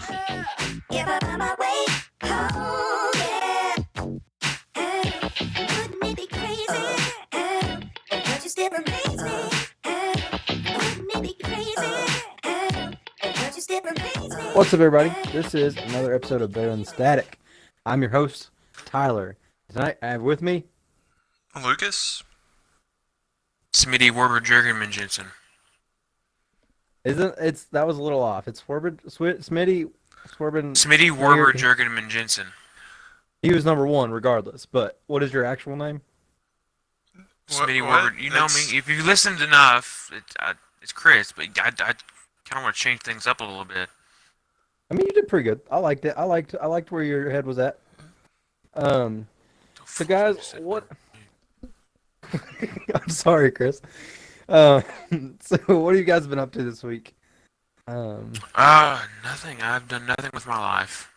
If I find my way home, yeah. Wouldn't it be crazy? But you still amaze me. Wouldn't it be crazy? But you still amaze me. What's up, everybody? This is another episode of Better Than Static. I'm your host, Tyler. Tonight, I have with me. Lucas? Smitty Warber Jurgenman Jensen. That was a little off. It's Smitty Swerben. Smitty Warber Jurgenman Jensen. He was number one, regardless. But what is your actual name? Smitty Warber. You know me. If you listened enough, it's Chris. But I kind of want to change things up a little bit. I mean, you did pretty good. I liked it. I liked where your head was at. So guys, what? I'm sorry, Chris. So what have you guys been up to this week? Nothing. I've done nothing with my life.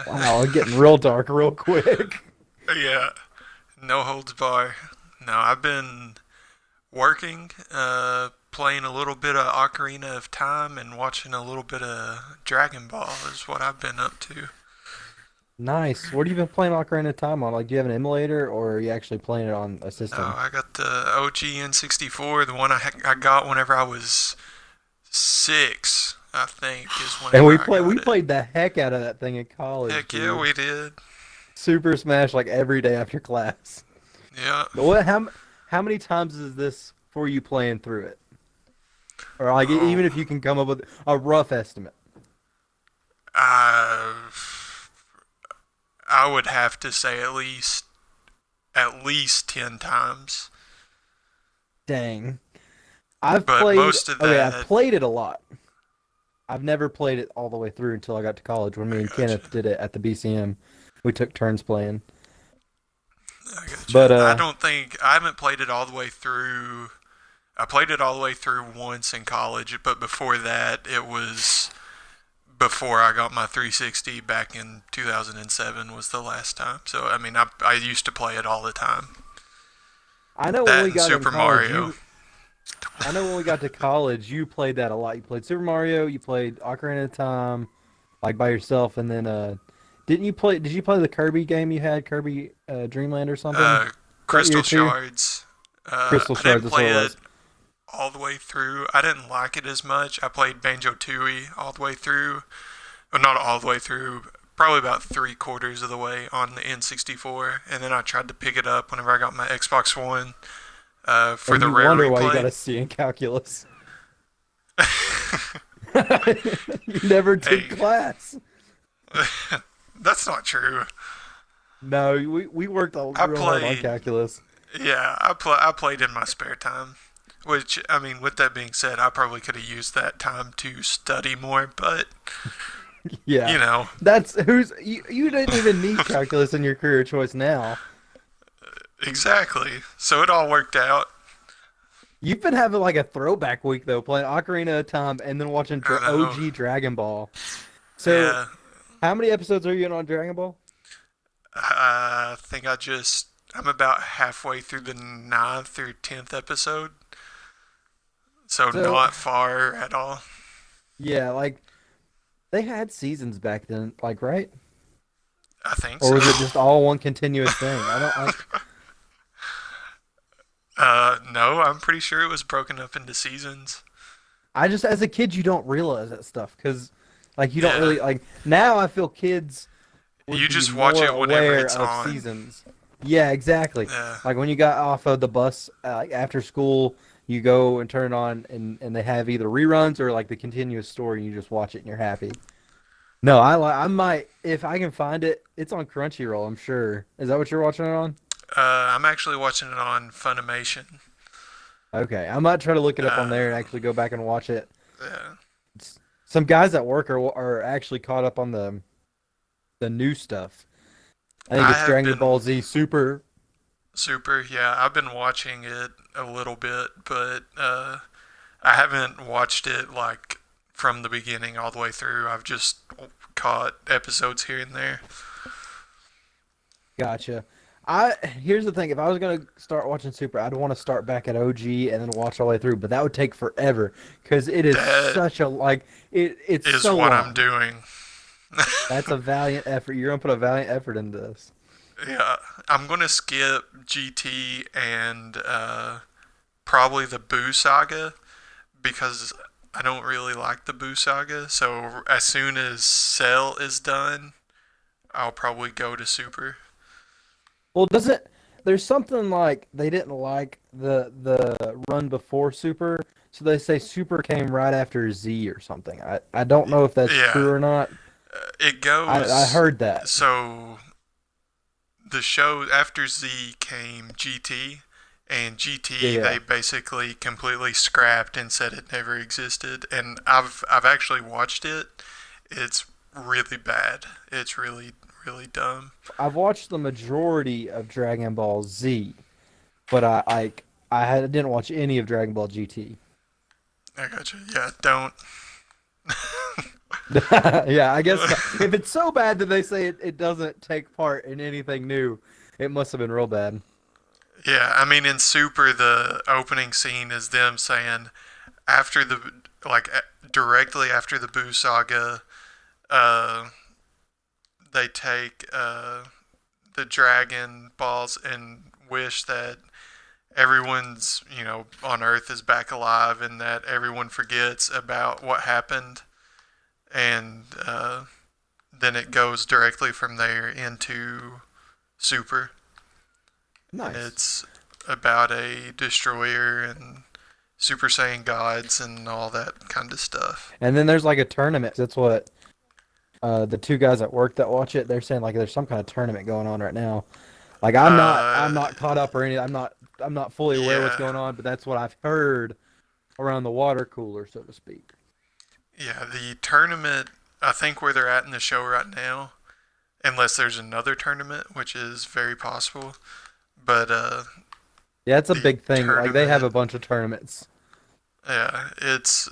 Wow, I'm getting real dark real quick. Yeah, no holds bar. No, I've been working, playing a little bit of Ocarina of Time and watching a little bit of Dragon Ball is what I've been up to. Nice. What have you been playing Ocarina of Time on? Like, do you have an emulator, or are you actually playing it on a system? No, I got the OG N64, the one I got whenever I was 6, I think, is whenever And I got played the heck out of that thing in college. Heck dude. yeah, we did. Super Smash like every day after class. Yeah. But how many times is this for you playing through it? Or like even if you can come up with a rough estimate. I would have to say at least 10 times. Dang. I've But played most of that- I've played it a lot. I've never played it all the way through until I got to college when me and Kenneth did it at the BCM. We took turns playing. I gotcha. But I haven't played it all the way through. I played it all the way through once in college, but before that, it was before I got my 360 back in 2007 was the last time. So, I mean, I used to play it all the time. I know That when we and got Super in college, Mario. I know when we got to college, you played that a lot. You played Super Mario, you played Ocarina of Time, like by yourself, and then did you play the Kirby game you had, Kirby Dreamland or something? Crystal year two? Shards. Crystal I Shards, didn't that's what play it it was. all the way through. I didn't like it as much. I played Banjo-Tooie all the way through. Well, not all the way through. Probably about 3/4 of the way on the N64, and then I tried to pick it up whenever I got my Xbox One for And the you rare wonder why you replay. got a C in calculus. You never took Hey. class. That's not true. No, we worked real hard on played- calculus. Yeah, I played in my spare time. Which, I mean, with that being said, I probably could have used that time to study more, but, Yeah, you know, you didn't even need calculus in your career choice now. exactly. So it all worked out. You've been having like a throwback week though, playing Ocarina of Time and then watching I know. OG Dragon Ball. So, Yeah, how many episodes are you in on Dragon Ball? I think I'm about halfway through the 9th or 10th episode. So So- not far at all. Yeah, like they had seasons back then, like right? I think Or so. was it just all one continuous thing? I don't like. No, I'm pretty sure it was broken up into seasons. I just, as a kid, you don't realize that stuff because, like, you don't Yeah. really like. Now I feel kids. would You be just watch more it whenever aware it's of on. seasons. Yeah, exactly. Yeah. Like when you got off of the bus like after school, you go and turn it on, and they have either reruns or like the continuous story, and you just watch it and you're happy. No, I might if I can find it. It's on Crunchyroll, I'm sure. Is that what you're watching it on? I'm actually watching it on Funimation. Okay, I might try to look it up on there and actually go back and watch it. Yeah. Some guys at work are actually caught up on the new stuff. I think I it's have Dragon been- Ball Z Super. Super, yeah. I've been watching it a little bit, but I haven't watched it like from the beginning all the way through. I've just caught episodes here and there. Gotcha. Here's the thing. If I was gonna start watching Super, I'd want to start back at OG and then watch all the way through. But that would take forever because it is That such a it's is so what long. I'm doing. That's a valiant effort. You're gonna put a valiant effort into this. Yeah, I'm gonna skip GT and probably the Boo Saga because I don't really like the Boo Saga. So as soon as Cell is done, I'll probably go to Super. Well, there's something like they didn't like the run before Super, so they say Super came right after Z or something. I don't know if that's Yeah. true or not. It goes. I heard that. So the show after Z came GT, and GT Yeah. they basically completely scrapped and said it never existed. And I've actually watched it. It's really bad. It's really dumb. I've watched the majority of Dragon Ball Z, but didn't watch any of Dragon Ball GT. I got you. Yeah, don't. Yeah, I guess if it's so bad that they say it doesn't take part in anything new, it must have been real bad. Yeah, I mean in Super the opening scene is them saying after directly after the Boo Saga, they take the Dragon Balls and wish that everyone's on Earth is back alive and that everyone forgets about what happened, and then it goes directly from there into Super. Nice. It's about a destroyer and Super Saiyan gods and all that kind of stuff. And then there's like a tournament. That's what the two guys at work that watch it, they're saying like there's some kind of tournament going on right now. Like I'm not caught up or anything. I'm not fully aware what's Yeah. going on, but that's what I've heard around the water cooler, so to speak. Yeah, the tournament, I think where they're at in the show right now, unless there's another tournament, which is very possible. But Yeah, it's a The big thing. Like they have a tournament- bunch of tournaments. yeah, it's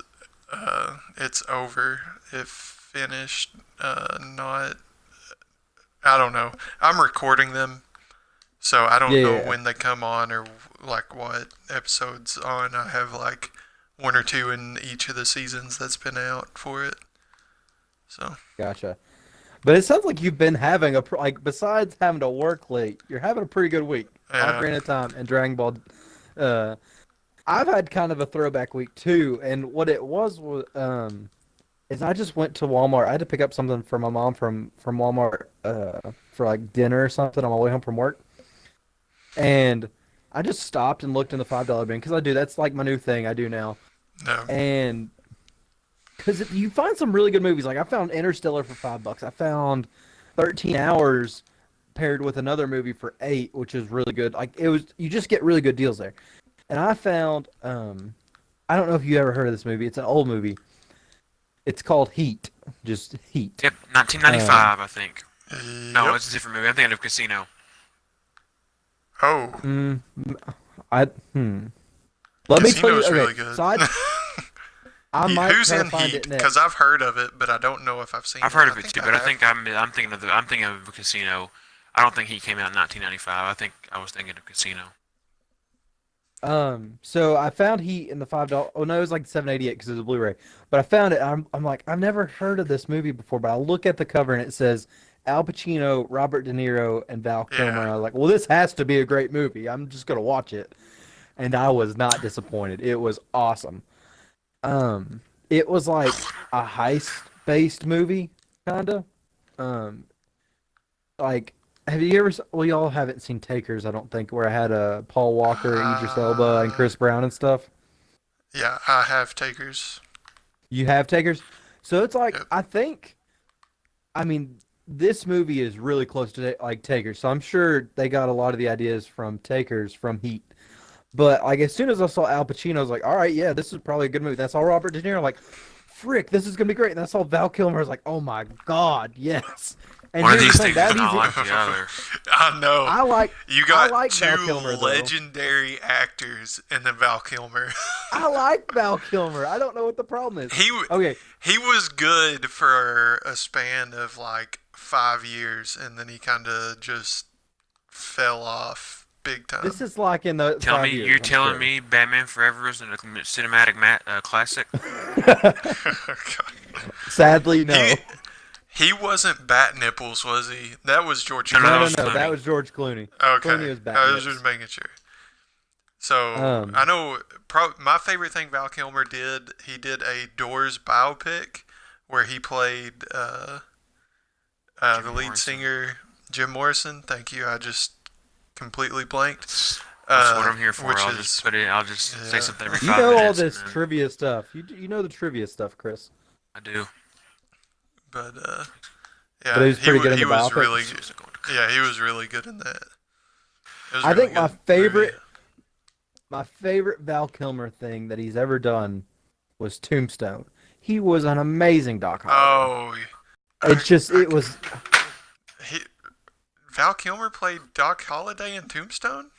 over. If finished, not. I don't know. I'm recording them, so I don't know Yeah. when they come on or like what episodes on. I have like one or two in each of the seasons that's been out for it. So Gotcha. But it sounds like you've been having besides having to work late, you're having a pretty good week. yeah, Ocarina of Time and Dragon Ball. I've had kind of a throwback week too, and what it was is I just went to Walmart. I had to pick up something for my mom from Walmart for like dinner or something on my way home from work, and I just stopped and looked in the $5 bin because I do. That's like my new thing I do now, no, and because you find some really good movies. Like I found Interstellar for $5. I found 13 Hours paired with another movie for $8, which is really good. Like you just get really good deals there. And I found I don't know if you ever heard of this movie. It's an old movie. It's called Heat. Just Heat. Yep, 1995, I think. No, Yep. it's a different movie. I'm thinking of Casino. Oh, Mm, I hmm. Let me tell you. Casino's Okay, really good. so I might Who's try to in find Heat? it next. Because I've heard of it, but I don't know if I've seen it. I've heard of it think too, but I have. think I'm thinking of Casino. I don't think he came out in 1995. I think I was thinking of Casino. So I found Heat in the $5. Oh no, it was like $7.88 because it was a Blu-ray. But I found it. I'm like, I've never heard of this movie before. But I look at the cover and it says Al Pacino, Robert De Niro, and Val Kilmer. Yeah. And I was like, well, this has to be a great movie. I'm just gonna watch it. And I was not disappointed. It was awesome. It was like a heist-based movie, kinda. Like, have you ever? Well, y'all haven't seen Takers, I don't think, where I had Paul Walker, Idris Elba, and Chris Brown and stuff. Yeah, I have takers. You have Takers, so it's like Yep. I mean, this movie is really close to like Takers, so I'm sure they got a lot of the ideas from Takers from Heat. But like as soon as I saw Al Pacino, I was like, all right, yeah, this is probably a good movie. That's all Robert De Niro. Like, frick, this is gonna be great. And I saw Val Kilmer, I was like, oh my god, yes. And One of here's these the thing, things is that not easy- like the other. I know. I like You got I like two Val Kilmer, though. legendary actors and then Val Kilmer. I like Val Kilmer. I don't know what the problem is. he Okay, he was good for a span of like 5 years, and then he kind of just fell off big time. This is like in the Tell 5 me, years, you're I'm telling sure. me Batman Forever is in a cinematic classic? Sadly, no. He wasn't Bat-Nipples, was he? That was George No, no, No, that no, was Clooney. no. That Clooney. was George Clooney. Clooney Okay, was I was just Bat-Nips. making sure. So I Um, know my favorite thing Val Kilmer did. He did a Doors biopic where he played Jim the lead Morrison. singer Jim Morrison. Thank you. I just completely blanked. That's what I'm here for. Which I'll is just put it. I'll just say yeah. something every you 5 know all minutes. this and then trivia stuff. You know the trivia stuff, Chris. I do. But But yeah, he was pretty good in he the was biopic. really yeah, he was really good in that. It was a I really think my good favorite, movie. my favorite Val Kilmer thing that he's ever done was Tombstone. He was an amazing Doc Holliday. Oh, It was. he Val Kilmer played Doc Holliday in Tombstone.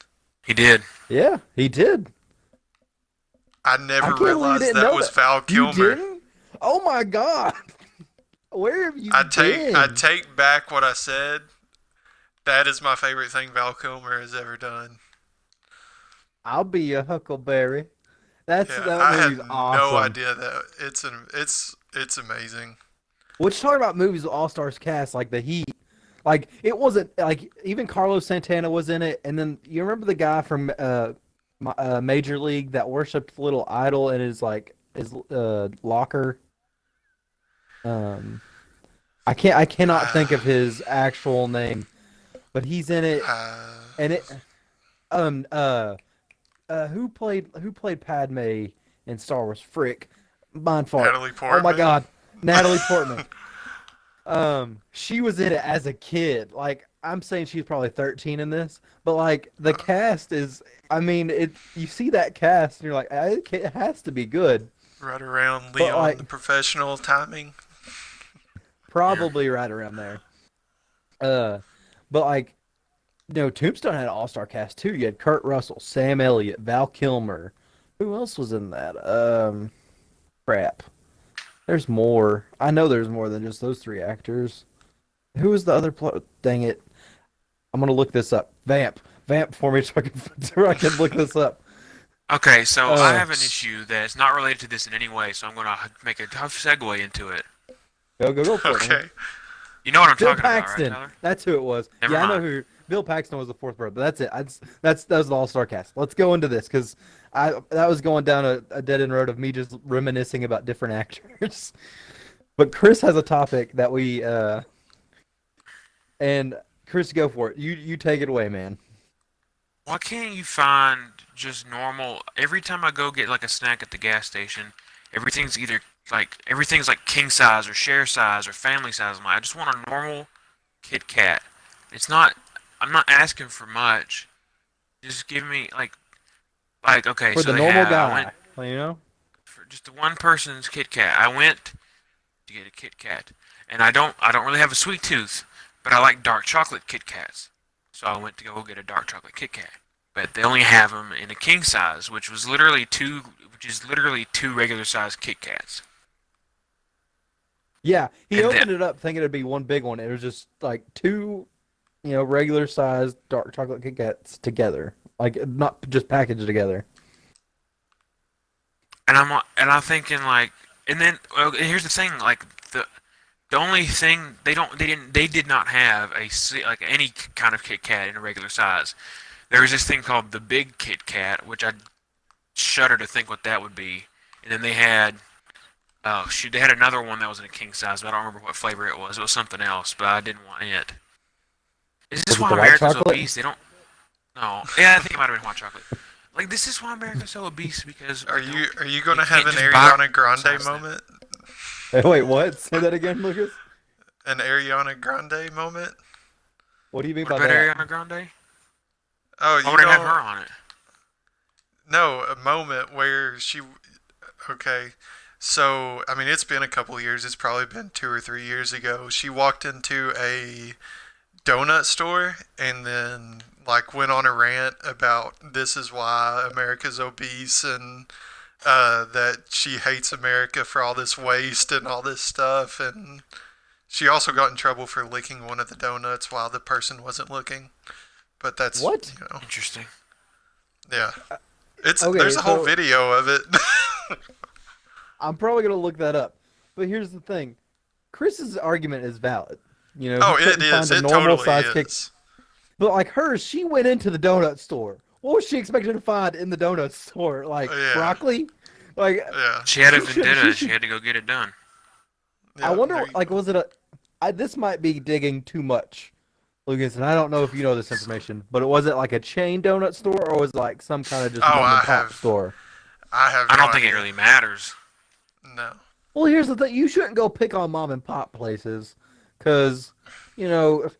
He did. Yeah, he did. I I never can't believe you realized didn't that know was that. Val You Kilmer. didn't? Oh my God! Where have you I been? take back what I said. That is my favorite thing Val Kilmer has ever done. I'll be your Huckleberry. Yeah, That I had movie's no awesome. idea that it's amazing. Which talking about movies with all stars cast like The Heat, like it wasn't like even Carlos Santana was in it, and then you remember the guy from Major League that worshipped little idol in his locker. Um, I cannot think of his actual name, but he's in it, and it um who played Padme in Star Wars? Frick, mind fart. Natalie Oh my Portman. God, Natalie Portman. She was in it as a kid. Like I'm saying, she's probably 13 in this, but like the cast is. I mean, you see that cast, and you're like, it has to be good. Right around But Leon like, the Professional timing. probably right around there. But like, Tombstone had an all-star cast too. You had Kurt Russell, Sam Elliott, Val Kilmer. Who else was in that? Crap. There's more. I know there's more than just those three actors. Who was the other? Dang it! I'm gonna look this up. Vamp for me so I can look this up. Okay, so I Uh, have an issue that's not related to this in any way, so I'm gonna make a tough segue into it. Go for it. Man. Okay. You know what I'm Bill talking about, right, Paxton. Tyler? That's who it was. Never Yeah, I know mind. who. Bill Paxton was the fourth brother. But that's it. That was the all-star cast. Let's go into this because that was going down a dead end road of me just reminiscing about different actors. But Chris has a topic that we and Chris, go for it. You take it away, man. Why can't you find just normal? Every time I go get like a snack at the gas station, everything's like king size or share size or family size. I just want a normal Kit Kat. It's not. I'm not asking for much. Just give me like okay. For So the they normal have. I went guy, for just the one person's Kit Kat. I went to get a Kit Kat, and I don't really have a sweet tooth, but I like dark chocolate Kit Kats. So I went to go get a dark chocolate Kit Kat. But they only have them in a king size, which is literally two regular size Kit Kats. Yeah, he And opened it up thinking it'd be one big one. It was just like two, regular sized dark chocolate Kit Kats together, like not just packaged together. And I'm thinking like, and then well, here's the thing, like the only thing they did not have like any kind of Kit Kat in a regular size. There was this thing called the Big Kit Kat, which I shudder to think what that would be. And then they had oh shoot, they had another one that was in a king size, but I don't remember what flavor it was. It was something else, but I didn't want it. Is this Was it why the white America's chocolate? obese? They don't. No, yeah, I think it might have been white chocolate. Like this is why America's so obese because Are we you don't- gonna you have can't an just buy Ariana Grande size that. moment? Hey, wait, what? Say that again, Lucas. An Ariana Grande moment? What do you mean What by about that? Ariana Grande? Oh, Why you would I have don't. her on it? No, a moment where she. Okay, so I mean, it's been a couple years. It's probably been 2 or 3 years ago. She walked into a donut store and then like went on a rant about this is why America's obese and that she hates America for all this waste and all this stuff. And she also got in trouble for licking one of the donuts while the person wasn't looking. but that's What? Interesting. Yeah, it's Okay, there's a whole so- video of it. I'm probably gonna look that up. But here's the thing: Chris's argument is valid. You know, Oh, he it couldn't find is. a It normal totally size kick. is. But like hers, she went into the donut store. What was she expecting to find in the donut store? Like Yeah. broccoli? Like Yeah. She had a She should- vendetta. she She should- had to go get it done. I Yeah, wonder, there you like, go. was it a? This might be digging too much, Lucas, and I don't know if you know this information, but was it like a chain donut store or was it like some kind of just Oh, mom I and pop have- store? I have. I no don't think it idea. really matters. No. Well, here's the thing: you shouldn't go pick on mom and pop places, because, you know,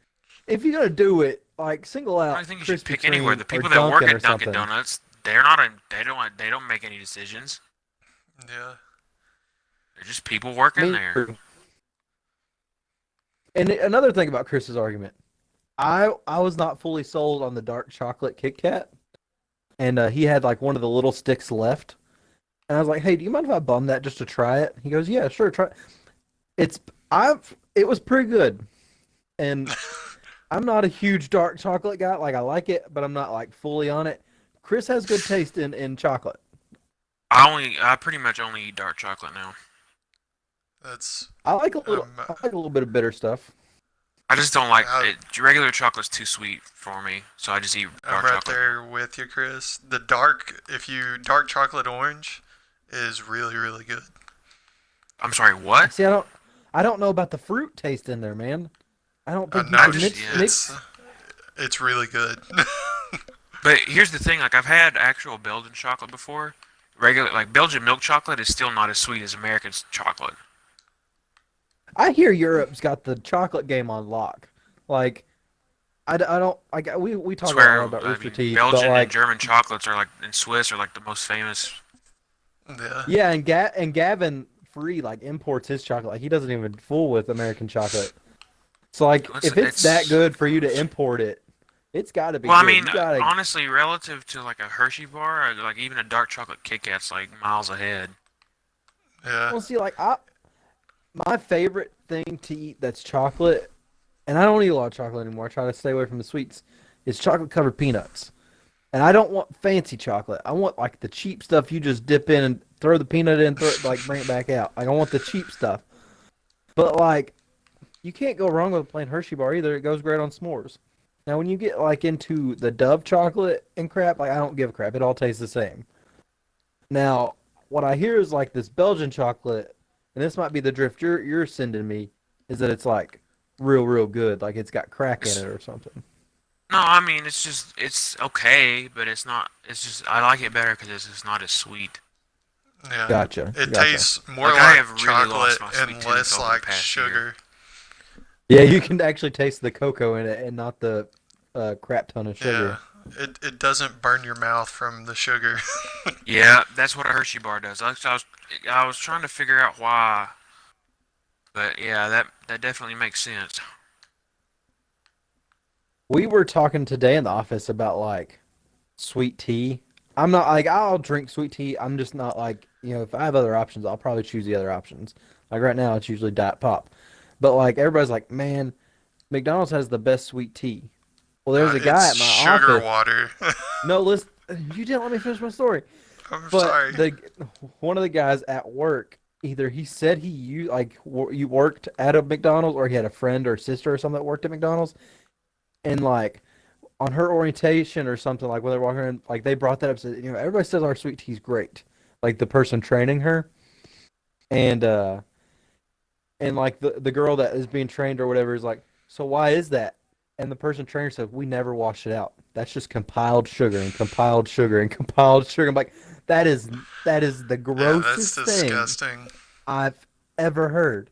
if you're gonna do it, like single out. I think you should Krispy pick anywhere. The Kreme or people that work Dunkin' or at Dunkin' something. Donuts, they're not. They don't make any decisions. Yeah. They're just people working Me there. too. And another thing about Chris's argument, I was not fully sold on the dark chocolate Kit Kat, and he had like one of the little sticks left, and I was like, "Hey, do you mind if I bum that just to try it?" He goes, "Yeah, sure, try." It was pretty good, and I'm not a huge dark chocolate guy. Like I like it, but I'm not like fully on it. Chris has good taste in chocolate. I pretty much only eat dark chocolate now. That's. I like a little, Um, I like a little bit of bitter stuff. I just don't like I- it. Regular chocolate's too sweet for me, so I just eat I'm dark right chocolate. there with you, Chris. The dark chocolate orange is really, really good. I'm sorry, what? See, I don't know about the fruit taste in there, man. I don't think you No, can just- mix. It's really good. But here's the thing: like I've had actual Belgian chocolate before. Regular, like Belgian milk chocolate, is still not as sweet as American chocolate. I hear Europe's got the chocolate game on lock. Like, I don't. We talk a Swear, lot about I Rooster mean, Teeth, Belgian but like, and German chocolates are like, in Swiss are like the most famous. Yeah. yeah, and Gavin Free like imports his chocolate. Like he doesn't even fool with American chocolate. So like, if it's that good for you to import it, it's got to be. Well, I good. mean, You gotta, honestly, relative to like a Hershey bar, or like even a dark chocolate Kit Kat's like miles ahead. Yeah. well, see, like my favorite thing to eat that's chocolate, and I don't eat a lot of chocolate anymore. I try to stay away from the sweets. Is chocolate covered peanuts, and I don't want fancy chocolate. I want like the cheap stuff you just dip in and throw the peanut in, like bring it back out. Like I want the cheap stuff. But like, you can't go wrong with a plain Hershey bar either. It goes great on s'mores. Now, when you get like into the Dove chocolate and crap, like I don't give a crap. It all tastes the same. Now, what I hear is like this Belgian chocolate, and this might be the drift you're sending me, is that it's like real good, like it's got crack in it or something. No, I mean it's okay, but it's not. It's just I like it better because it's just not as sweet. Yeah. Gotcha. It gotcha. tastes more Like, I like have really chocolate lost my and sweet less tooth over the like past year. sugar. Yeah, you can actually taste the cocoa in it and not the crap ton of sugar. Yeah. It doesn't burn your mouth from the sugar. Yeah, that's what a Hershey bar does. I was trying to figure out why, but yeah, that definitely makes sense. We were talking today in the office about like sweet tea. I'm not like I'll drink sweet tea. I'm just not like, you know, if I have other options, I'll probably choose the other options. Like right now, it's usually Diet Pop. But like everybody's like, man, McDonald's has the best sweet tea. Well, there's a guy It's at my sugar office. water. No, listen, you didn't let me finish my story. I'm But sorry. one of the guys at work, either he said you worked at a McDonald's, or he had a friend or sister or something that worked at McDonald's, and like on her orientation or something, like when they're walking in, like they brought that up, said, you know, everybody says our sweet tea's great, like the person training her, and like the girl that is being trained or whatever is like, so why is that? And the person trainer said, we never wash it out. That's just compiled sugar and compiled sugar and compiled sugar. I'm like, that is the Yeah, that's grossest thing disgusting. I've ever heard.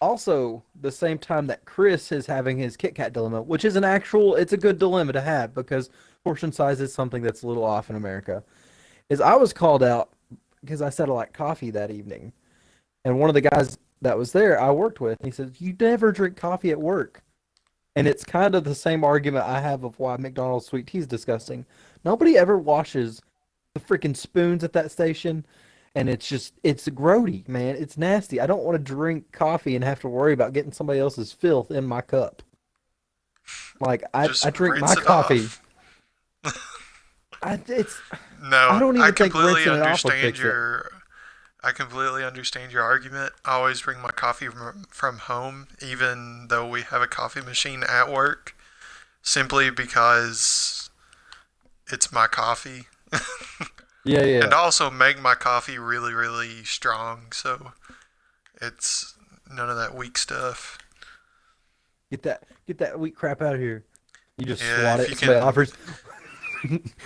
Also, the same time that Chris is having his Kit Kat dilemma, which is it's a good dilemma to have because portion size is something that's a little off in America, is I was called out because I said I like coffee that evening. And one of the guys that was there I worked with, he said, you never drink coffee at work. And it's kind of the same argument I have of why McDonald's sweet tea is disgusting. Nobody ever washes the freaking spoons at that station, and it's grody, man. It's nasty. I don't want to drink coffee and have to worry about getting somebody else's filth in my cup. Like I Just drink rinse my it coffee. off. It's No, I don't even think completely rinsing it off would understand fix it. I completely understand your argument. I always bring my coffee from home, even though we have a coffee machine at work, simply because it's my coffee. Yeah, yeah. And I also make my coffee really, really strong, so it's none of that weak stuff. Get that weak crap out of here. You just Yeah, swat if it. you Somebody can. offers.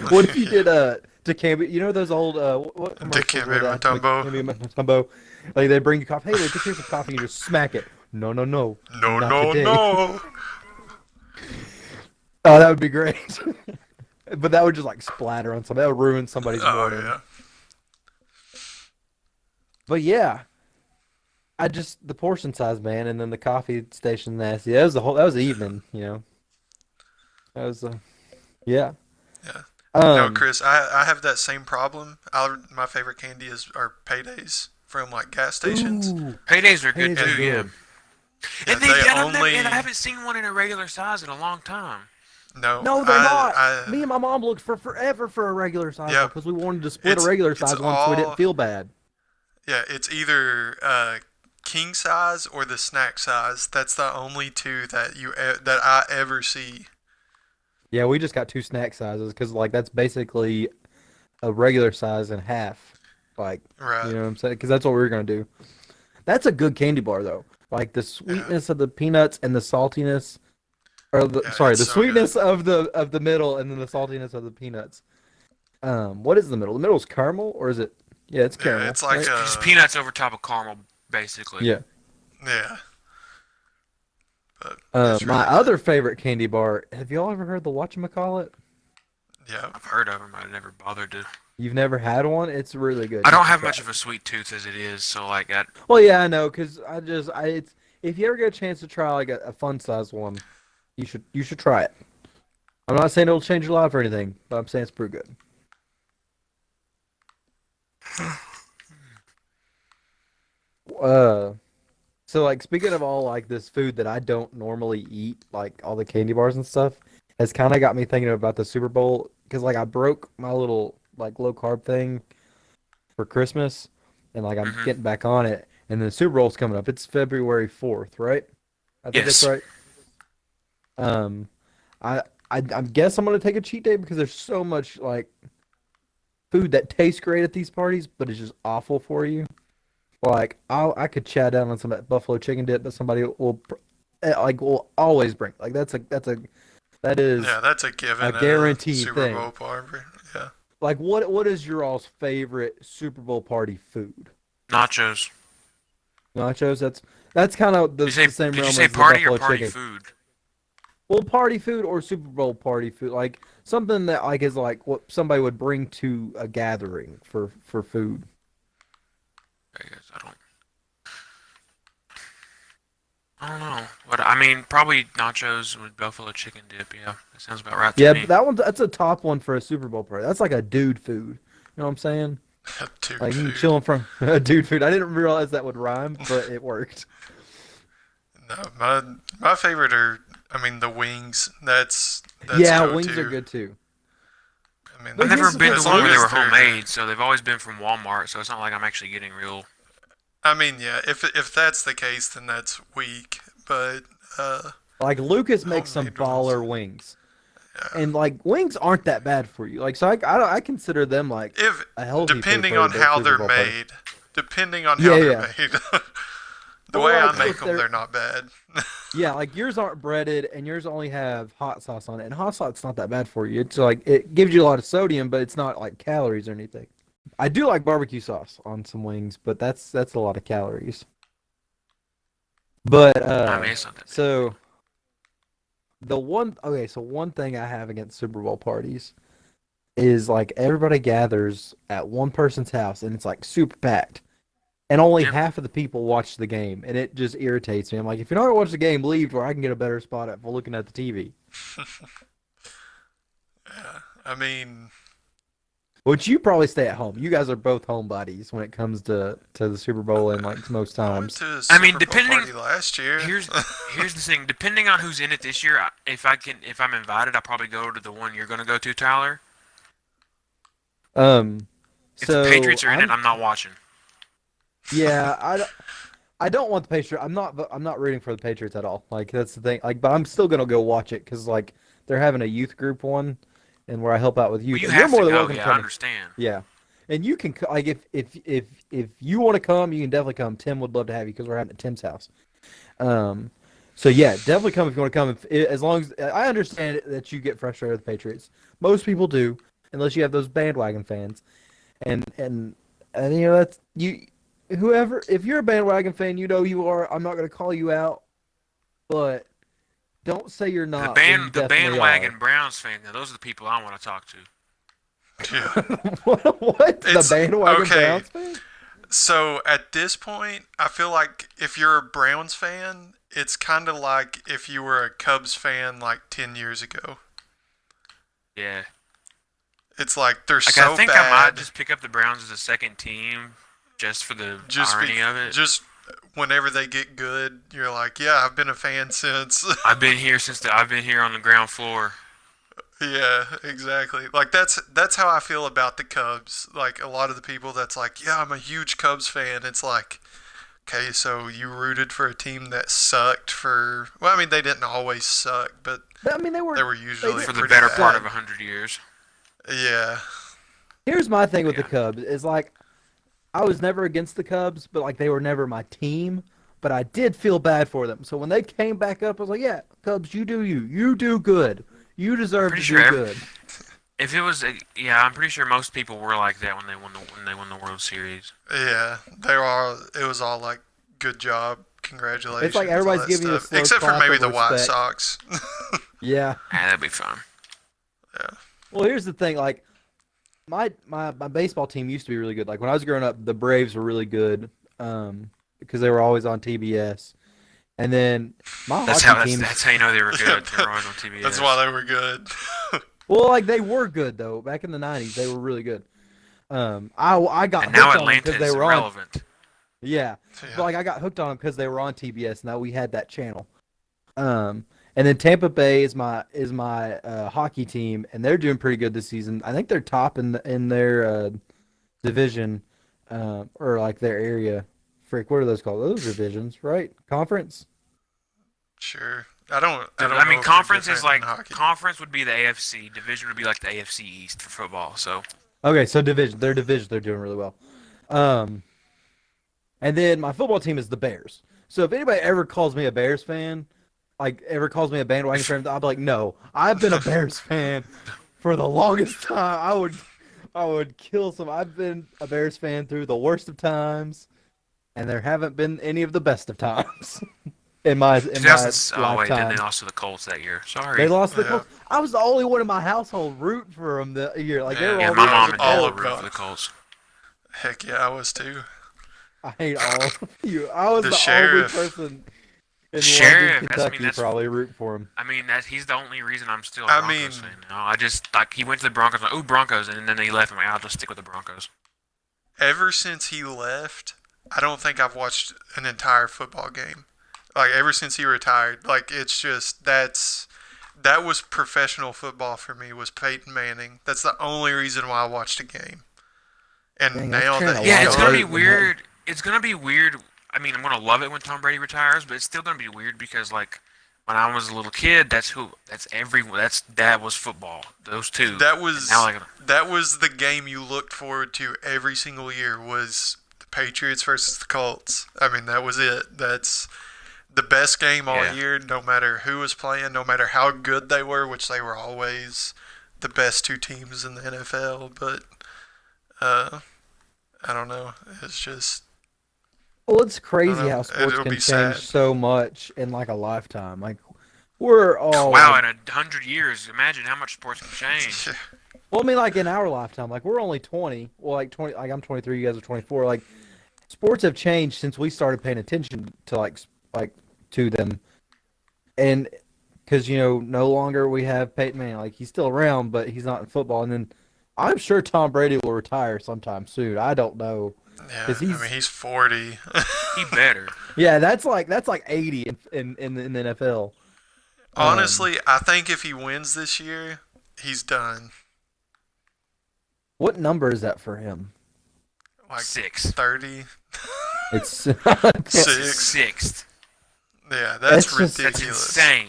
What if you did Dikembe? You know those old what commercials were Dikembe that? Mutombo. Dikembe Mutombo. Like they bring you coffee. Hey, look, here's some coffee. And you just smack it. No, no, no, No, not no, today. no. Oh, that would be great. But that would just like splatter on somebody. That would ruin somebody's Oh morning. yeah. But yeah, I just the portion size, man, and then the coffee station nasty. That was the whole. That was the evening. You know. That was yeah. Yeah. No, Um. Chris, I have that same problem. My favorite candy are paydays from like gas stations. Ooh, Paydays are good paydays are too, yeah. good. Yeah, And they, they and, only and I haven't seen one in a regular size in a long time. no. No, they're not. I Me and my mom looked for forever for a regular size Yeah. one because we wanted to split a It's regular it's size one so we didn't all feel bad. yeah. It's either king size or the snack size. That's the only two that I ever see. Yeah, we just got two snack sizes because like that's basically a regular size and half. Like, Right. you know what I'm saying? Because that's what we were gonna do. That's a good candy bar though. Like the Yeah. sweetness of the peanuts and the saltiness, or Yeah, sorry, it's the so sweetness good. of the middle and then the saltiness of the peanuts. What is the middle? The middle is caramel, or is it? Yeah, it's Yeah, caramel, it's like right? Just peanuts over top of caramel, basically. Yeah. yeah, but it's My really other good. favorite candy bar. Have y'all ever heard the whatchamacallit? Yeah. I've heard of them, but I never bothered to. You've never had one? It's really good. I You don't should have try much it. of a sweet tooth as it is, so like that. Well, yeah, I know, cause it's if you ever get a chance to try like a fun size one, you should try it. I'm not saying it'll change your life or anything, but I'm saying it's pretty good. Uh, so like speaking of all like this food that I don't normally eat, like all the candy bars and stuff, has kind of got me thinking about the Super Bowl because like I broke my little like low carb thing for Christmas, and like I'm Hmm. getting back on it, and the Super Bowl's coming up. It's February 4th, right? I think that's Yes. right. Um, I I guess I'm gonna take a cheat day because there's so much like food that tastes great at these parties, but it's just awful for you. Like I could chow down on some of that buffalo chicken dip that somebody like will always bring. Like that is Yeah, that's a a given at a guaranteed Super thing. Bowl party. Yeah. Like what is your all's favorite Super Bowl party food? Nachos. Nachos. That's kind of the same Did you realm say as the party or buffalo party chicken. food? Well, party food or Super Bowl party food, like something that like is like what somebody would bring to a gathering for food. I guess I don't know. What I mean, probably nachos with buffalo chicken dip. Yeah, that sounds about right to Yeah, me. but that's a top one for a Super Bowl party. That's like a dude food. You know what I'm saying? Dude Like you food. chilling from a dude food. I didn't realize that would rhyme, but it worked. No, my favorite are, I mean, the wings. That's Yeah, go wings are to. good too. I mean, But I've here's never the been thing, to as one long where they as were they're. homemade, so they've always been from Walmart. So it's not like I'm actually getting real. I mean, yeah. If that's the case, then that's weak. But Like Lucas makes some homemade ones. baller wings, Yeah. and like wings aren't that bad for you. Like so, I consider them like If a healthy food depending for on the how Super they're Bowl party. made, depending on Yeah, how they're yeah. made. The Or way I like make if them, they're they're not bad. yeah, like yours aren't breaded and yours only have hot sauce on it. And hot sauce not that bad for you. It's like it gives you a lot of sodium, but it's not like calories or anything. I do like barbecue sauce on some wings, but that's a lot of calories. But I mean, it's not that bad. so so one thing I have against Super Bowl parties is like everybody gathers at one person's house and it's like super packed. And only Yep. half of the people watch the game, and it just irritates me. I'm like, if you're not gonna watch the game, leave where I can get a better spot at for looking at the TV. Yeah. I mean, Which you probably stay at home. You guys are both homebodies when it comes to the Super Bowl and like most I went times. to a I Super mean, Bowl depending- party last year. Here's the thing. Depending on who's in it this year, if I'm invited, I'll probably go to the one you're gonna go to, Tyler. If So the Patriots are in it, I'm- I'm not watching. Yeah, I don't want the Patriots. I'm not rooting for the Patriots at all. Like that's the thing. Like, but I'm still gonna go watch it because like they're having a youth group one, and where I help out with youth. Well, you And you're have more to than go. welcome to Yeah, I come. understand. Yeah, and you can like if you want to come, you can definitely come. Tim would love to have you because we're having it at Tim's house. So yeah, definitely come if you want to come. As long as I understand that you get frustrated with the Patriots, most people do, unless you have those bandwagon fans, and you know that's you. Whoever, if you're a bandwagon fan, you know you are. I'm not going to call you out, but don't say you're not. The bandwagon Browns fan. Now, those are the people I want to talk to. Yeah. What? The It's- bandwagon okay. Browns fan? So at this point, I feel like if you're a Browns fan, it's kind of like if you were a Cubs fan like 10 years ago. Yeah. It's like they're Like, so I think bad. I might just pick up the Browns as a second team, just for the irony of it. Just whenever they get good, you're like, yeah, I've been a fan since. I've been here I've been here on the ground floor. Yeah, exactly. Like that's how I feel about the Cubs. Like a lot of the people that's like, yeah, I'm a huge Cubs fan. It's like, okay, so you rooted for a team that sucked for. Well, I mean, they didn't always suck, but I mean, they were. they were usually For the pretty better bad. part of 100 years. Yeah. Here's my thing with the Yeah. Cubs is like, I was never against the Cubs, but like they were never my team. But I did feel bad for them. So when they came back up, I was like, yeah, Cubs, you do you. You do good. You deserve to Pretty do sure good. If it was, yeah, I'm pretty sure most people were like that when they won the World Series. Yeah, they were all. It was all like, good job, congratulations. It's like all everybody's that giving you a stuff. slow except for clap maybe of the White respect. Sox. Yeah. That'd be fun. Well, here's the thing. Like, my baseball team used to be really good. Like when I was growing up, the Braves were really good, because they were always on TBS. And then my hockey team. That's how you know they were good. They were always on TBS. That's why they were good. Well, like they were good though. Back in the '90s, they were really good. I got And now hooked on them Atlanta because they is were on. irrelevant. Yeah, Yeah. but like I got hooked on them because they were on TBS. Now we had that channel. And then Tampa Bay is my hockey team, and they're doing pretty good this season. I think they're top in their division, or like their area. Frick, what are those called? Those are divisions, right? Conference. Sure. I don't I know mean, if they're conference is different like in hockey. conference would be the AFC. Division would be like the AFC East for football. So Okay, so division. Their division, they're doing really well. And then my football team is the Bears. So if anybody ever calls me a Bears fan, like ever calls me a bandwagon fan, I'll be like, no, I've been a Bears fan for the longest time. I would kill some. I've been a Bears fan through the worst of times, and there haven't been any of the best of times in my 2000. Oh wait, then lifetime. they lost to the Colts that year. Sorry. They lost the Yeah. Colts. I was the only one in my household rooting for them the year. Like they were Yeah, all my rooting mom for and the dad all were of rooting them. for the Colts. Heck yeah, I was too. I hate all of you. I was The the, sheriff. only person in Sheriff, London, Kentucky, that's- probably rooting for him. I mean, he's the only reason I'm still a I Broncos mean- fan now. I just like he went to the Broncos. I'm like, ooh, Broncos, and then he left. I'm like, I'll just stick with the Broncos. Ever since he left, I don't think I've watched an entire football game. Like ever since he retired, like it's just that was professional football for me. Was Peyton Manning? That's the only reason why I watched a game. And Dang, that's now kinda that Yeah, he's it's wild. gonna be gone, weird. It's gonna be weird. I mean, I'm gonna love it when Tom Brady retires, but it's still gonna be weird because like when I was a little kid, that was football. Those two. that And was now, like, that was the game you looked forward to every single year. Was the Patriots versus the Colts? I mean, that was it. That's the best game all Yeah. year, no matter who was playing, no matter how good they were, which they were always the best two teams in the NFL. But I don't know. It's just Well, it's crazy know. how sports It'll can be change sad. so much in like a lifetime. Like we're all wow, like- in 100 years, imagine how much sports can change. well, I mean, like in our lifetime, like we're only 20. Well, like 20. Like I'm 23. You guys are 24. Like sports have changed since we started paying attention to like to them, and because no longer we have Peyton Manning. Like he's still around, but he's not in football. And then I'm sure Tom Brady will retire sometime soon. I don't know. Yeah, 'Cause I mean he's 40. He better. Yeah, that's like 80 in the NFL. Honestly, I think if he wins this year, he's done. What number is that for him? Like 6th. 30, It's 6. Sixth. Yeah, that's That's ridiculous. That's insane.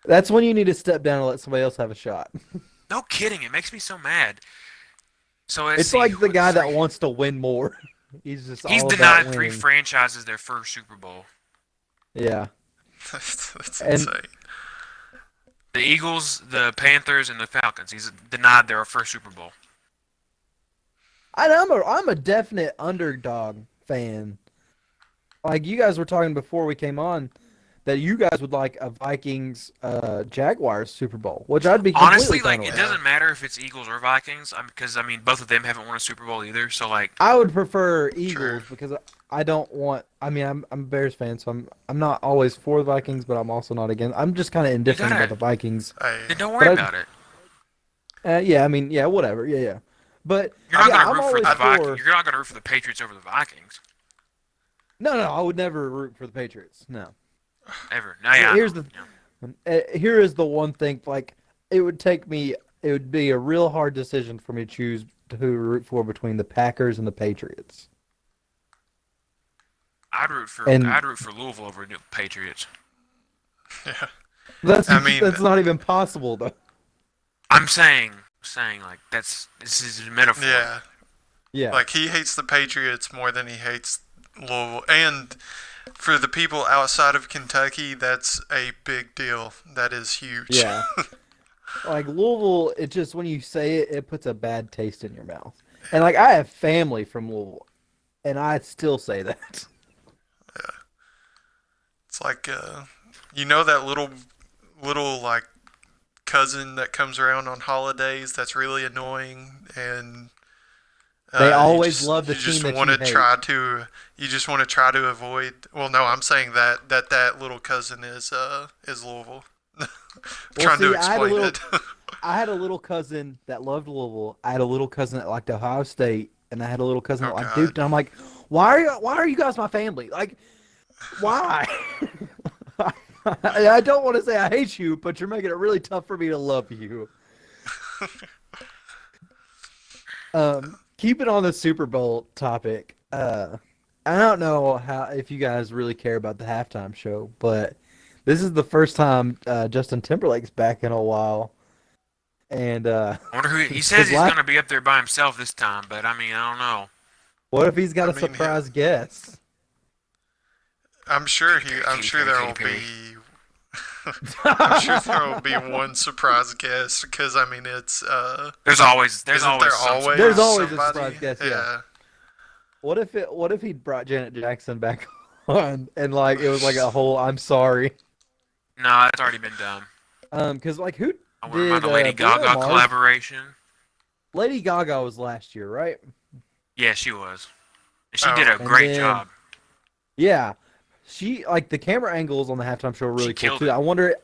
That's when you need to step down and let somebody else have a shot. No kidding. It makes me so mad. So let's It's see, like the what guy that three- wants to win more. He's just He's all denied about 3 winning. franchises their first Super Bowl. Yeah. That's And- insane. The Eagles, the Panthers, and the Falcons. He's denied their first Super Bowl. And I'm a definite underdog fan. Like you guys were talking before we came on, that you guys would like a Vikings Jaguars Super Bowl, which I'd be completely Honestly, fine like, it with. doesn't matter if it's Eagles or Vikings, because, I mean, both of them haven't won a Super Bowl either, so, like, I would prefer Eagles because I don't want. I mean, I'm a Bears fan, so I'm not always for the Vikings, but I'm also not against. I'm just kind of indifferent gotta- about the Vikings. Hey, then don't worry But about it. Yeah, I mean, yeah, whatever, yeah. But You're not yeah, going I'm to root for always the Vikings. for. You're not going to root for the Patriots over the Vikings. No, I would never root for the Patriots. No. Ever. No, yeah. Here's I know, the- yeah. Here is the one thing. Like, it would be a real hard decision for me to choose who to root for between the Packers and the Patriots. I'd root for Louisville over the Patriots. yeah. That's I mean- that's not even possible though. I'm saying like this is a metaphor. Yeah. Yeah. Like he hates the Patriots more than he hates Louisville. And for the people outside of Kentucky, that's a big deal. That is huge. Yeah. Like Louisville, it just when you say it, it puts a bad taste in your mouth. And like I have family from Louisville, and I still say that. It's like you know that little like cousin that comes around on holidays that's really annoying and They you always just- love the you just team that wanna you hate. you just want to try to avoid. Well, no, I'm saying that little cousin is Louisville. Trying to see, I had a explain little- it. I had a little cousin that loved Louisville. I had a little cousin that liked Ohio State, and I had a little cousin that Oh, liked God. Duke. And I'm like, why are you guys my family? Like, why? I don't want to say I hate you, but you're making it really tough for me to love you. Keep it on the Super Bowl topic. I don't know if you guys really care about the halftime show, but this is the first time Justin Timberlake's back in a while. And I wonder who he says His he's la- going to be up there by himself this time, but I mean, I don't know. what if he's got I a mean, surprise guest? I'm sure there will be. I'm sure there will be one surprise guest because I mean it's. There's always Isn't some- There's always a somebody? surprise guest, yeah. What if he brought Janet Jackson back on and like it was like a whole I'm sorry. No, it's already been done. Because like who I wonder about did the Lady Bruno Gaga Mars- collaboration. Lady Gaga was last year, right? Yeah, she was. And she Oh. did a And great then- job. Yeah. She like the camera angles on the halftime show were really She cool killed too. it. I wonder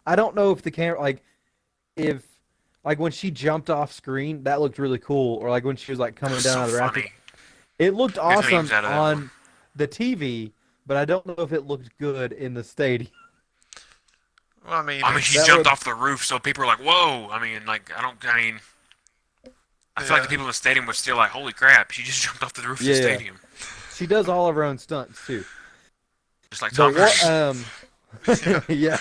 I don't know if the camera if like when she jumped off screen, that looked really cool. Or like when she was like coming down So out of the rafters. funny. It looked awesome memes out of that on one. the TV, but I don't know if it looked good in the stadium. Well, I mean, She That jumped would- off the roof, so people were like, "Whoa!" I mean, like, I feel like the people in the stadium were still like, "Holy crap!" She just jumped off the roof of the Yeah. stadium, She does all of her own stunts too. just like But Tom Brady. yeah.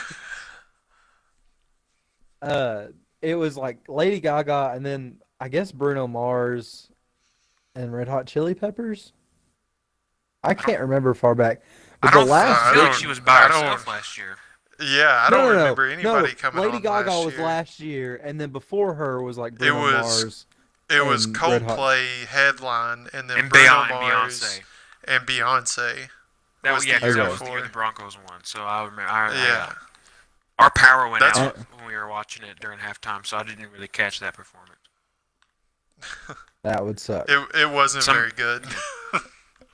It was like Lady Gaga and then I guess Bruno Mars and Red Hot Chili Peppers. I can't remember far back. But the I last feel I like don't- she was by I don't- herself last year. yeah, I don't remember anybody coming Lady on Gaga last was year. last year, and then before her was like Bruno was Mars. It was and Red Hot. Coldplay headline, and then And Bruno Beyonce. Mars and Beyonce. That was was yeah, the year 'cause that was the before. year the Broncos won. So I remember. Yeah, Our power went That's- out when we were watching it during halftime, so I didn't really catch that performance. That would suck. it wasn't Some- very good.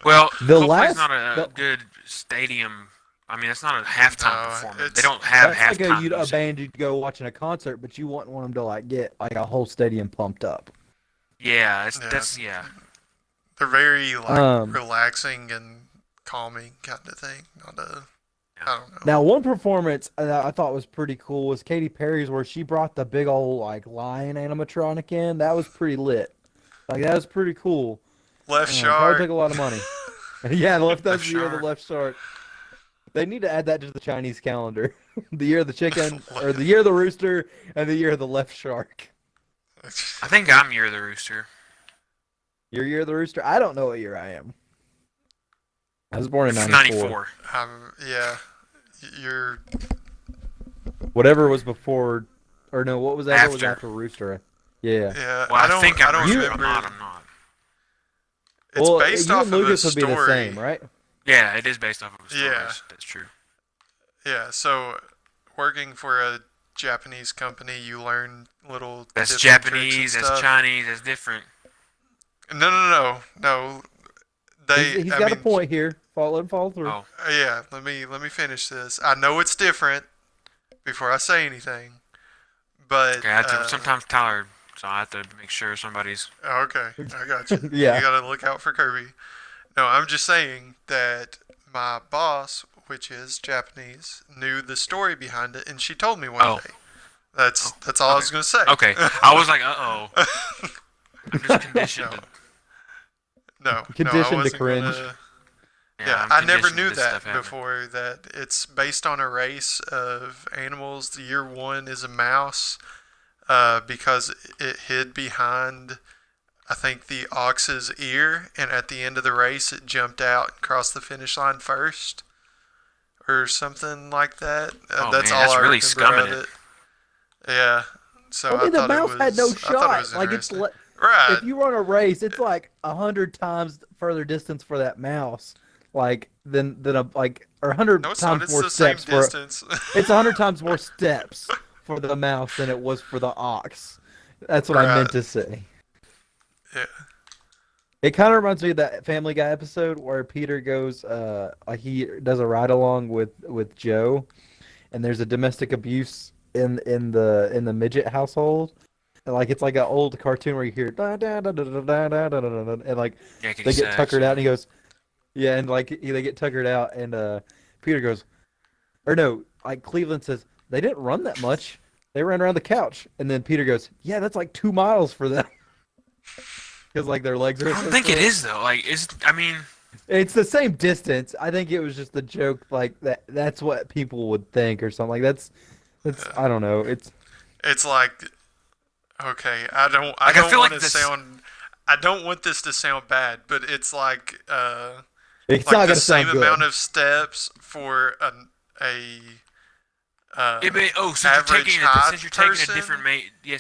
Well, The Coldplay's last- not a the- good stadium. I mean, it's not a halftime No, performance. it's- They don't have That's like halftime a music. band you'd go watching a concert, but you wouldn't want them to like get like a whole stadium pumped up. Yeah, Yeah. that's yeah. They're very like Um, relaxing and calming kind of thing. Not a, I don't know. Now, one performance that I thought was pretty cool was Katy Perry's, where she brought the big old like lion animatronic in. That was pretty lit. Like that was pretty cool. Left Probably shark. took a lot of money. Yeah, that's Left the year of the shark. left shark. They need to add that to the Chinese calendar. The year of the chicken, or the year of the rooster, and the year of the left shark. I think I'm Year of the Rooster. Your year of the rooster? I don't know what year I am. I was born in It's 94. 94. Yeah, you're Whatever was before, or no, what was that? What was After. after rooster? Yeah. yeah. Well, I think I I'm don't Rooster. remember. I'm not. It's Well, based you off and of Lucas a would be the story. same, right? Yeah, it is based off of a story. Yeah. That's true. Yeah, so working for a Japanese company, you learn little. That's different tricks and Japanese. That's stuff. Chinese. That's different. No. He's got a point here. Let him follow through. Oh, Yeah, let me finish this. I know it's different. Before I say anything, but okay. I have to, sometimes Tyler, so I have to make sure somebody's. okay, I got you. Yeah. You gotta look out for Kirby. No, I'm just saying that my boss, which is Japanese, knew the story behind it, and she told me one Oh. day. That's all I was gonna say. Okay, I was like, oh. I'm just conditioned. No. to- No, Conditioned I to wasn't cringe. Gonna, Yeah, I I'm never conditioned knew to this that stuff happening. before. That it's based on a race of animals. The year one is a mouse, because it hid behind, I think, the ox's ear, and at the end of the race, it jumped out and crossed the finish line first, or something like that. Oh, That's man, all that's I really remember scumming of it. Yeah. So I mean, I the thought mouse it was, had no I thought it shot. was Like it's interesting. Right. if you run a race, it's like 100 times further distance for that mouse, like than a like or 100 No, it's not. times It's more the same steps for. distance. It's 100 times more steps for the mouse than it was for the ox. That's what I Right. meant to say. Yeah. It kind of reminds me of that Family Guy episode where Peter goes, like he does a ride along with Joe, and there's a domestic abuse in the midget household. And like it's like an old cartoon where you hear da da da da da da da da da da, and like Yeah, they get tuckered out, and he goes, yeah, and like they get tuckered out, and Peter goes, or no, like Cleveland says they didn't run that much, they ran around the couch, and then Peter goes, yeah, that's like 2 miles for them, because like their legs are. I don't think it is though. Like, I mean, It's the same distance. I think it was just a joke, like that. That's what people would think or something. Like that's I don't know. It's like, okay, I don't Like, I feel want like to this- sound. I don't want this to sound bad, but it's like It's like not the gonna same sound good. amount of steps for a so you're average taking height since you're taking person? a different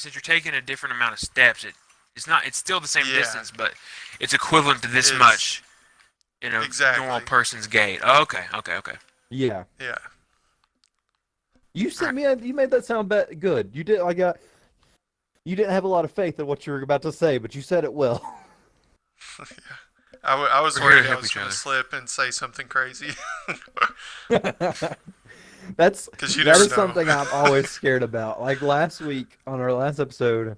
since you're taking a different amount of steps, it's still the same Yeah. distance, but it's equivalent to this It's- much in a Exactly. normal person's gait. Oh, okay. Yeah. Yeah. You sent me. You made that sound good. You did. Like you didn't have a lot of faith in what you were about to say, but you said it well. I was We're here to worried I help was each going to other. slip and say something crazy. That's 'Cause you that never is know. something I'm always scared about. Like last week on our last episode,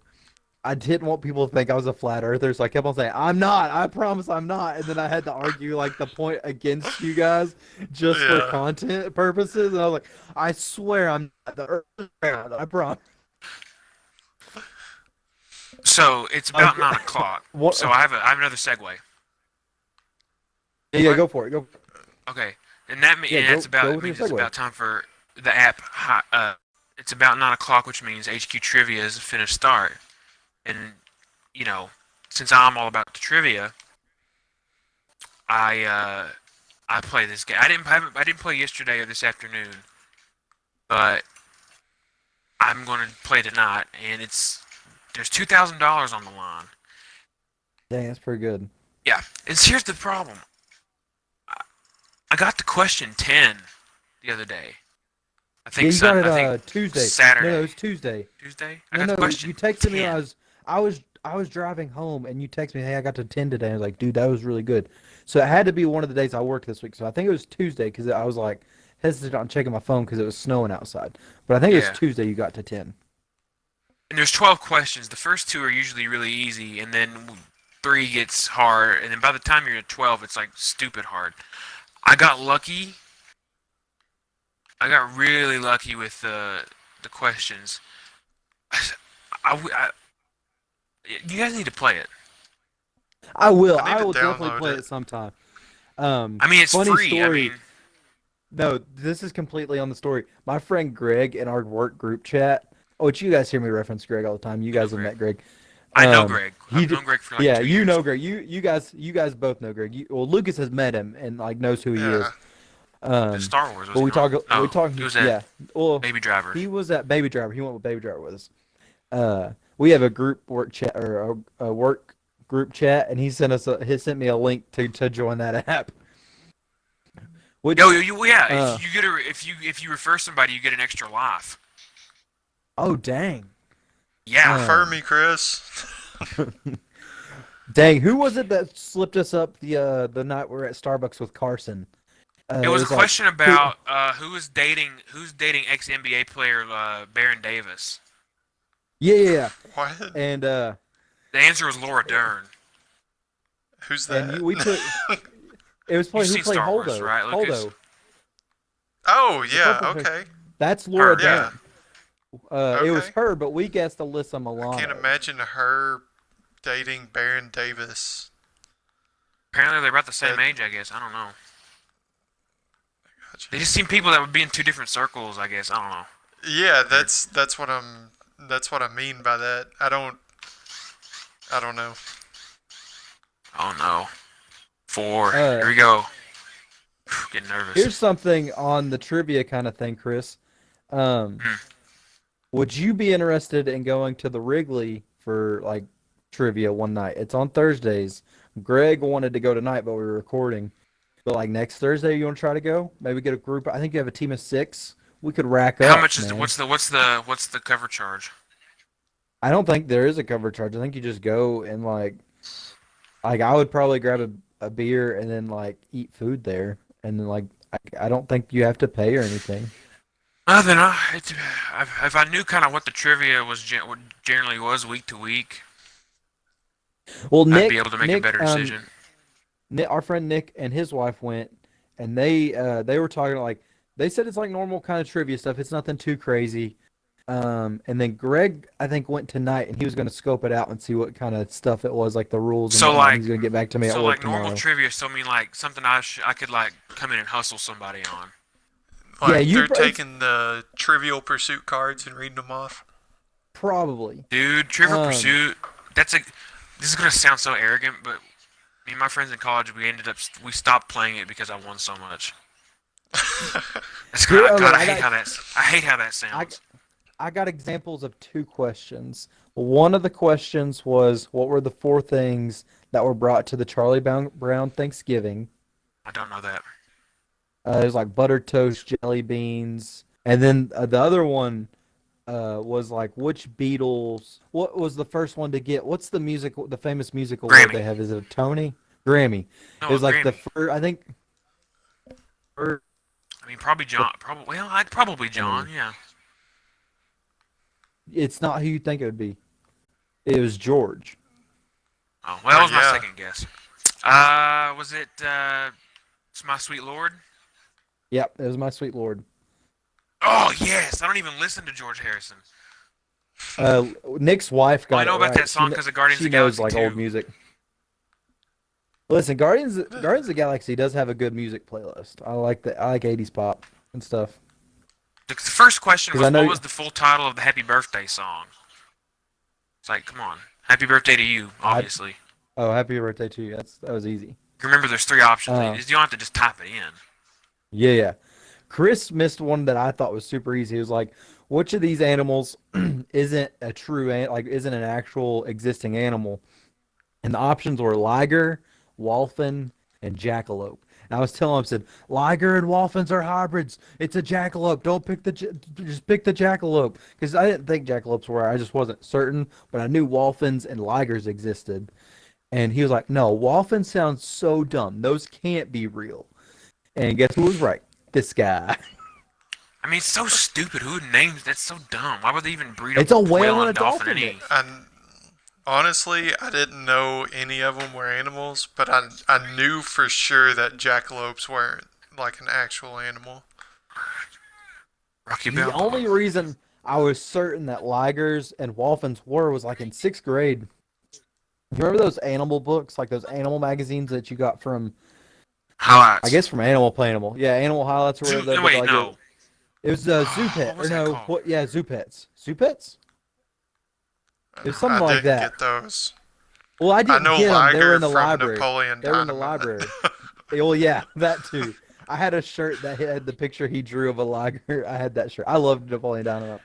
I didn't want people to think I was a flat earther, so I kept on saying, I'm not, I promise I'm not. And then I had to argue like the point against you guys just for Yeah. content purposes. And I was like, I swear I'm not the earth is round, I promise. So it's about Okay. 9 o'clock. What- So I have another segue. Yeah, go for it. Go for it. Okay, and that Yeah, and go- that's about go it with your means it's segue. about time for the app. It's about 9 o'clock, which means HQ Trivia is a finished start. And since I'm all about the trivia, I play this game. I didn't play yesterday or this afternoon, but I'm going to play tonight, and there's $2,000 on the line. Dang, that's pretty good. Yeah, and here's the problem. I got to question 10 the other day. I Yeah, think you got it I think Tuesday. Saturday. No, it was Tuesday. Tuesday. I No, got the no, question. you texted me. 10. I was driving home, and you texted me, "Hey, I got to 10 today." I was like, "Dude, that was really good." So it had to be one of the days I worked this week. So I think it was Tuesday because I was like hesitant on checking my phone because it was snowing outside. But I think it Yeah. was Tuesday you got to 10. and there's 12 questions. The first 2 are usually really easy, and then 3 gets hard, and then by the time you're at 12, it's like stupid hard. I got lucky. I got really lucky with the questions. I, you guys need to play it. I will. I need I to will definitely download play it. it sometime. I mean, it's funny free. story. I mean, No, this is completely on the story. My friend Greg in our work group chat, which you guys hear me reference Greg all the time. You guys have Greg. met Greg. I know Um, Greg. he I've d- known Greg for like yeah, 2 you years. know Greg. You guys both know Greg. Well, Lucas has met him and like knows who he is. Yeah. The Um, Star Wars, was but he we not? talk. No, We talk. he was at Yeah. Well, Baby Driver. he was at Baby Driver. He went with Baby Driver with us. We have a group work chat or a work group chat, and he sent me a link to join that app. Which, Yeah. uh, If you refer somebody, you get an extra life. oh dang, Yeah. Refer me, Chris. dang, who was it that slipped us up the night we were at Starbucks with Carson? It was a like, question about who's dating ex NBA player Baron Davis. yeah, What? and The answer was Laura Dern. Who's that? and we put it was playing You've who seen played Star Wars, Holdo. right, Lucas? Holdo, Oh, yeah, purple hair. okay. that's Laura Her, yeah. Dern. It was Okay. her, but we guessed Alyssa Milano. I can't imagine her dating Baron Davis. Apparently they're about the same Uh, age, I guess. I don't know. Gotcha. They just seem people that would be in 2 different circles, I guess. I don't know. Yeah, that's what I mean by that. I don't know. Oh no. 4. Uh, Here we go. Getting nervous. Here's something on the trivia kind of thing, Chris. Hmm. Would you be interested in going to the Wrigley for like trivia one night? It's on Thursdays. Greg wanted to go tonight, but we were recording. But like next Thursday, you want to try to go? Maybe get a group. I think you have a team of 6. We could rack up. How much is man. what's the cover charge? I don't think there is a cover charge. I think you just go and like I would probably grab a beer and then like eat food there, and then like I don't think you have to pay or anything. Then if I knew kind of what the trivia what generally was week to week, Well, I'd be able to make a better decision. Our friend Nick and his wife went, and they were talking like they said it's like normal kind of trivia stuff. It's nothing too crazy. And then Greg, I think, went tonight, and he was going to scope it out and see what kind of stuff it was, like the rules. And So, whatnot. like- He's going to get back to me at So work like normal tomorrow. trivia still mean like something I could like come in and hustle somebody on. Like Yeah, you they're bro- taking the Trivial Pursuit cards and reading them off. Probably. Dude, Trivial Um, Pursuit. This is gonna sound so arrogant, but me and my friends in college, we stopped playing it because I won so much. That's Dude, God, okay, I hate how that sounds. I got examples of 2 questions. One of the questions was, what were the 4 things that were brought to the Charlie Brown Thanksgiving? I don't know that. It was like buttered toast, jelly beans, and then the other one was like which Beatles? What was the first one to get? What's the famous music award Grammy. they have? Is it a Tony? Grammy. No, It was like Grammy. the first, I think. I mean, probably John. Probably John. Yeah. It's not who you think it would be. It was George. Oh, well, that was my yeah. second guess. Was it It's My Sweet Lord? Yep, it was My Sweet Lord. Oh yes, I don't even listen to George Harrison. Nick's wife got Well, I know it about right. that song because of Guardians She of the knows Galaxy like 2. old music. Listen, Guardians of the Galaxy does have a good music playlist. I like 80s pop and stuff. The first question 'Cause was, I know what you- was the full title of the Happy Birthday song? It's like, come on. Happy birthday to you, obviously. Oh, happy birthday to you. That was easy. Remember, there's 3 options. Oh. You don't have to just type it in. Yeah. Chris missed one that I thought was super easy. He was like, which of these animals isn't a isn't an actual existing animal? And the options were liger, wolfen, and jackalope. And I was telling him, I said, liger and wolfens are hybrids. It's a jackalope. Don't pick just pick the jackalope. Because I didn't think jackalopes were. I just wasn't certain. But I knew wolfens and ligers existed. And he was like, no, wolfen sounds so dumb. Those can't be real. And guess who was right? This guy. I mean, it's so stupid. Who names that's so dumb? Why would they even breed It's a whale and a dolphin any? mix. And honestly, I didn't know any of them were animals, but I knew for sure that jackalopes weren't like an actual animal. Rocky The Bell. only reason I was certain that ligers and dolphins were was like in 6th grade. You remember those animal books, like those animal magazines that you got from, Highlights. I guess from Animal Planimal. Yeah, Animal Highlights or whatever. Wait, like no. It was Zoo Pet, what was or that no, called? what? Yeah, Zoo Pets. Zoo Pets? It's something I like didn't that. get those. Well, I I didn't know get them. They were Liger in the from library. Napoleon They were in the Dynamite. library. Well, yeah, that too. I had a shirt that had the picture he drew of a liger. I had that shirt. I loved Napoleon Dynamite.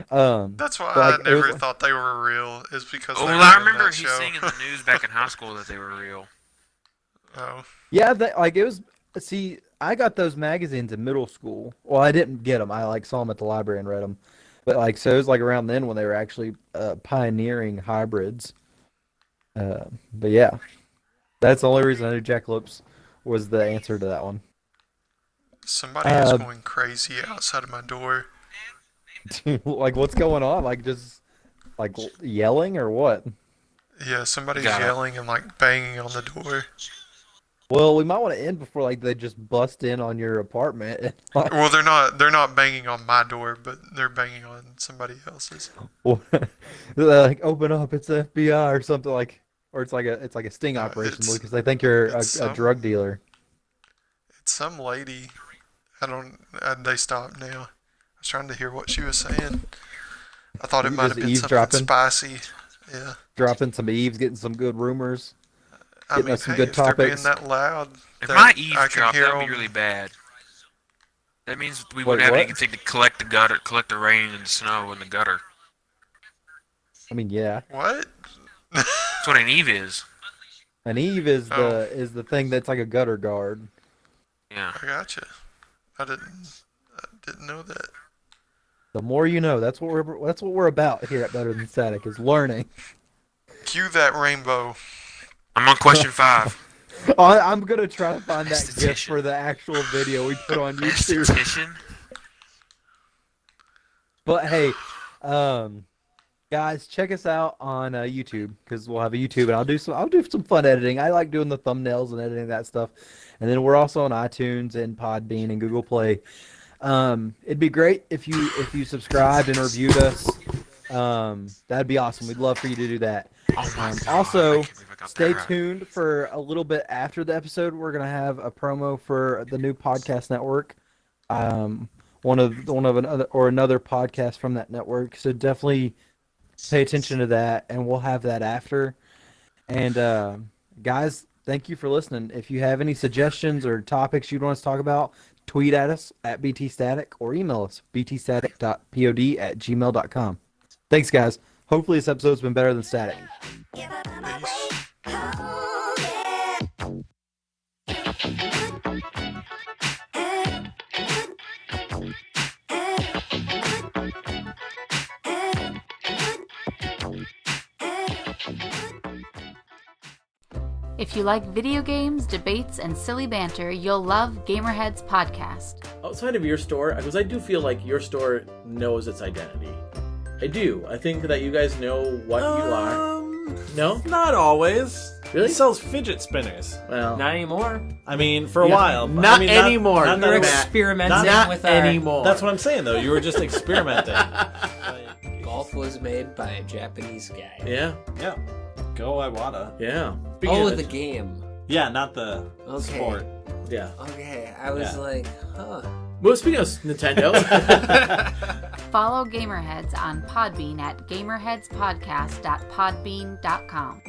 That's why but, like, I it was never like- thought they were real. Is because they Well, were I in remember that he show. saying in the news back in high school that they were real. Oh, Yeah, it was. See, I got those magazines in middle school. Well, I didn't get them. I like saw them at the library and read them. But like, so it was like around then when they were actually pioneering hybrids. But yeah, that's the only reason I knew jackalopes was the answer to that one. somebody is Uh, going crazy outside of my door. Like, what's going on? Like, just like yelling or what? Yeah, somebody's Got it. yelling and like banging on the door. Well, we might want to end before like they just bust in on your apartment. And, like, Well, they're not banging on my door, but they're banging on somebody else's. they're like, open up, it's the FBI or something like, or it's like a sting No, operation it's- because they think you're it's a some- drug dealer. It's some lady. They stopped now. I was trying to hear what she was saying. I thought it You might just have been something eavesdropping? spicy. Yeah. Dropping some eaves, getting some good rumors. I Getting mean, us some hey, good if they're topics. being that loud, If that my I can eavesdrop, hear that would be 'em. really bad. That means we Wait, wouldn't have what? anything to collect the rain and the snow in the gutter. I mean, yeah, What? That's what an eave is. an eave is Oh. the thing that's like a gutter guard. Yeah. I gotcha. I didn't know that. The more you know. That's what we're about here at Better Than Static is learning. Cue that rainbow. I'm on question 5. I'm gonna try to find that GIF Esthetician. for the actual video we put on YouTube. Esthetician. But hey, guys, check us out on YouTube because we'll have a YouTube, and I'll do some fun editing. I like doing the thumbnails and editing that stuff. And then we're also on iTunes and Podbean and Google Play. It'd be great if you subscribed and reviewed us. That'd be awesome. We'd love for you to do that. Oh my God, Also, I can't believe I got stay that right. tuned for a little bit after the episode. We're gonna have a promo for the new podcast network. One of another podcast from that network. So definitely pay attention to that, and we'll have that after. And guys, thank you for listening. If you have any suggestions or topics you'd want us to talk about, tweet at us at btstatic or email us btstatic.pod@gmail.com. Thanks, guys. Hopefully this episode's been better than static. Give up on my Peace. way home, If you like video games, debates, and silly banter, you'll love Gamerheads Podcast. Outside of your store, because I do feel like your store knows its identity. I do. I think that you guys know what you are. No? Not always. Really? It sells fidget spinners. Well, Not anymore. I mean, for a Yeah, while. but- not I mean, anymore. Not, We're that Matt. experimenting Not with our anymore. That's what I'm saying, though. You were just experimenting. golf was made by a Japanese guy. yeah, Yeah. Go Iwata. yeah. Oh, the game. Yeah, not the Okay. sport. Yeah. Okay, I was Yeah. like, huh. Well, speaking of Nintendo, Follow Gamerheads on Podbean at gamerheadspodcast.podbean.com.